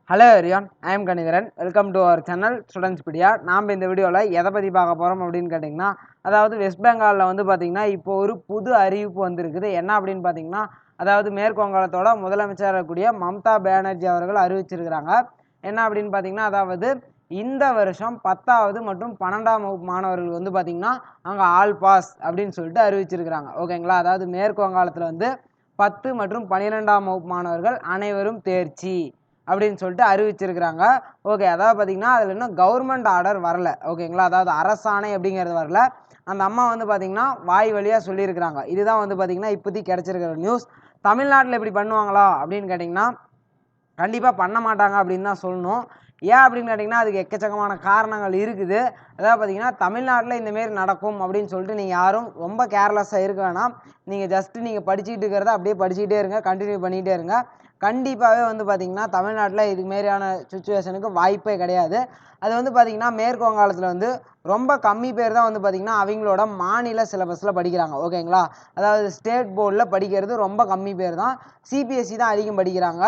Hello everyone, I am Ganitharan. Welcome to our channel Studentspedia. நாம் இந்த வீடியோவில் எதை பற்றி பார்க்க போகிறோம் அப்படின்னு கேட்டிங்கன்னா, அதாவது வெஸ்ட் பெங்காலில் வந்து பார்த்திங்கன்னா இப்போ ஒரு புது அறிவிப்பு வந்திருக்குது. என்ன அப்படின்னு பார்த்தீங்கன்னா, அதாவது மேற்கு வங்காளத்தோட முதலமைச்சராக இருக்கக்கூடிய மம்தா பானர்ஜி அவர்கள் அறிவிச்சிருக்கிறாங்க. என்ன அப்படின்னு பார்த்தீங்கன்னா, அதாவது இந்த வருஷம் 10வது மற்றும் 12ஆம் வகுப்பு மாணவர்கள் வந்து பார்த்திங்கன்னா அங்கே ஆல் பாஸ் அப்படின்னு சொல்லிட்டு அறிவிச்சிருக்கிறாங்க. ஓகேங்களா? அதாவது மேற்கு வங்காளத்தில் வந்து 10 மற்றும் 12ஆம் வகுப்பு மாணவர்கள் அனைவரும் தேர்ச்சி அப்படின்னு சொல்லிட்டு அறிவிச்சிருக்கிறாங்க. ஓகே, அதாவது பார்த்தீங்கன்னா அதில் இன்னும் கவர்மெண்ட் ஆர்டர் வரல. ஓகேங்களா? அதாவது அரசாணை அப்படிங்கிறது வரல. அந்த அம்மா வந்து பார்த்தீங்கன்னா வாய் வழியாக சொல்லியிருக்கிறாங்க. இதுதான் வந்து பார்த்தீங்கன்னா இப்போதைக்கு கிடச்சிருக்கிற நியூஸ். தமிழ்நாட்டில் இப்படி பண்ணுவாங்களா அப்படின்னு கேட்டிங்கன்னா கண்டிப்பாக பண்ண மாட்டாங்க அப்படின்னு தான் சொல்லணும். ஏன் அப்படின்னு கேட்டிங்கன்னா அதுக்கு எக்கச்சக்கமான காரணங்கள் இருக்குது. அதாவது பார்த்தீங்கன்னா தமிழ்நாட்டில் இந்தமாரி நடக்கும் அப்படின்னு சொல்லிட்டு நீங்கள் யாரும் ரொம்ப கேர்லெஸ்ஸாக இருக்க வேணாம். நீங்கள் ஜஸ்ட்டு நீங்கள் படிச்சுக்கிட்டு இருக்கிறத அப்படியே படிச்சுக்கிட்டே இருங்க, கண்டினியூ பண்ணிகிட்டே இருங்க. கண்டிப்பாகவே வந்து பார்த்திங்கன்னா தமிழ்நாட்டில் இதுமாரியான சுச்சுவேஷனுக்கு வாய்ப்பே கிடையாது. அது வந்து பார்த்திங்கன்னா மேற்கு வங்காளத்தில் வந்து ரொம்ப கம்மி பேர் தான் வந்து பார்த்திங்கன்னா அவங்களோட மாநில சிலபஸில் படிக்கிறாங்க. ஓகேங்களா? அதாவது ஸ்டேட் போர்டில் படிக்கிறது ரொம்ப கம்மி பேர் தான். சிபிஎஸ்சி தான் அதிகம் படிக்கிறாங்க.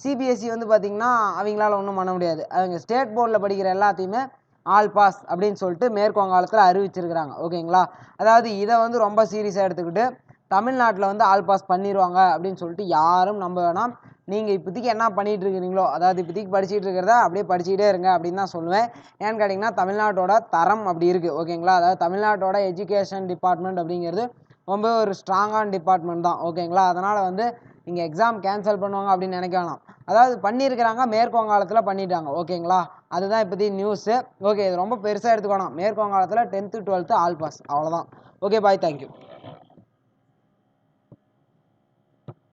சிபிஎஸ்சி வந்து பார்த்திங்கன்னா அவங்களால ஒன்றும் பண்ண முடியாது. அவங்க ஸ்டேட் போர்டில் படிக்கிற எல்லாத்தையுமே ஆல் பாஸ் அப்படின்னு சொல்லிட்டு மேற்கு வங்காளத்தில் அறிவிச்சிருக்கிறாங்க. ஓகேங்களா? அதாவது இதை வந்து ரொம்ப சீரியஸாக எடுத்துக்கிட்டு தமிழ்நாட்டில் வந்து ஆல் பாஸ் பண்ணிடுவாங்க அப்படின்னு சொல்லிட்டு யாரும் நம்ப வேணாம். நீங்கள் இப்போதைக்கு என்ன பண்ணிகிட்டு இருக்கிறீங்களோ, அதாவது இப்போதைக்கு படிச்சுட்டு இருக்கிறத அப்படியே படிச்சுக்கிட்டே இருங்க அப்படின்னு தான் சொல்லுவேன். ஏன்னு கேட்டிங்கன்னா தமிழ்நாட்டோட தரம் அப்படி இருக்குது. ஓகேங்களா? அதாவது தமிழ்நாட்டோட எஜுகேஷன் டிபார்ட்மெண்ட் அப்படிங்கிறது ரொம்ப ஒரு ஸ்ட்ராங்கான டிபார்ட்மெண்ட் தான். ஓகேங்களா? அதனால் வந்து இங்கே எக்ஸாம் கேன்சல் பண்ணுவாங்க அப்படின்னு நினைக்க வேணாம். அதாவது பண்ணியிருக்கிறாங்க, மேற்கு வங்காளத்தில் பண்ணிட்டாங்க. ஓகேங்களா? அதுதான் இப்போதைக்கு நியூஸு. ஓகே, இது ரொம்ப பெருசாக எடுத்துக்கணும். மேற்கு வங்காளத்தில் 10th 12th ஆல் பாஸ், அவ்வளோதான். ஓகே, பாய், தேங்க்யூ.